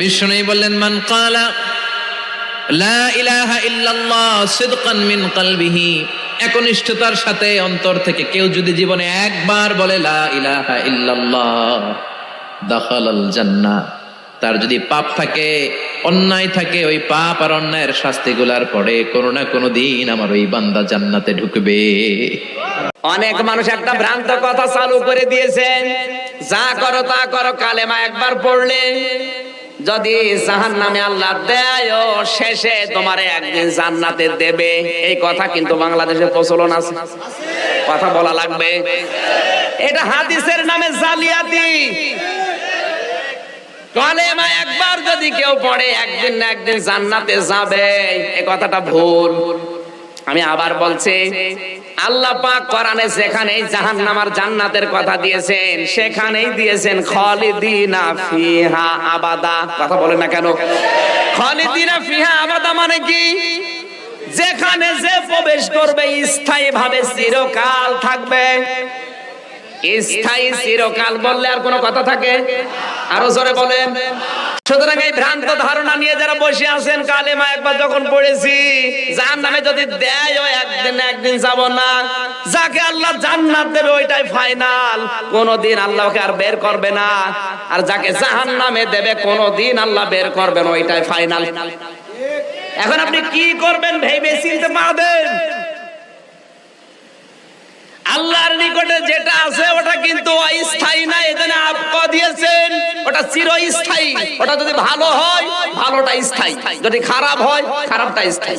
বিষ্ণু বললেন, মান ক্বালা লা ইলাহা ইল্লাল্লাহ সিদকান মিন কলবিহি, একনিষ্ঠতার সাথে অন্তর থেকে কেউ যদি জীবনে একবার বলে লা ইলাহা ইল্লাল্লাহ দাখালাল জান্নাহ, তার যদি পাপ থাকে, অন্যায় থাকে, ওই পাপ আর অন্যায়ের শাস্তিগুলার পরে কোনো না কোনো দিন আমার ওই বান্দা জান্নাতে ঢুকবে। অনেক মানুষ একটা ভ্রান্ত কথা চালু করে দিয়েছেন, যা করো তা করো, কালেমা একবার পড়লে যদি জাহান্নামে আল্লাহ দেয়, শেষে তোমার একদিন জান্নাতে দেবে। এই কথা কিন্তু বাংলাদেশে প্রচলন আছে, কথা বলা লাগবে। এটা হাদিসের নামে জালিয়াতি। কালেমা একবার যদি কেউ পড়ে একদিন না একদিন জান্নাতে যাবে, এই কথাটা ভুল। আমি আবার বলছি, আল্লাহ পাক কোরআনে যেখানেই জাহান্নাম আর জান্নাতের কথা দিয়েছেন, সেখানেই দিয়েছেন খালিদিনা ফিহা আবাদা। কথা বলেন না কেন? খালিদিনা ফিহা আবাদা মানে কি? যেখানে যে প্রবেশ করবে স্থায়ী ভাবে চিরকাল থাকবে। স্থায়ী চিরকাল বললে আর কোনো কথা থাকে? আরো জোরে বলেন। সুতরাং এই ভ্রান্ত ধারণা নিয়ে যারা বসে আছেন, কালেমা একবার যখন পড়েছি জাহান্নামে যদি দেয়, একদিন একদিন যাব না, যাকে আল্লাহ জান্নাত দেবে ওইটাই ফাইনাল, কোনদিন আল্লাহকে আর বের করবে না। আর যাকে জাহান্নামে দেবে কোনদিন আল্লাহ বের করবেন, ওইটাই ফাইনাল। এখন আপনি কি করবেন ভেবে চিনতে পারবেন। আল্লাহর নিকটে যেটা আছে ওটা কিন্তু অস্থায়ী না, এখানে আপকা দিয়েছেন, ওটা চিরস্থায়ী। ওটা যদি ভালো হয় ভালোটা স্থায়ী, যদি খারাপ হয় খারাপটা স্থায়ী।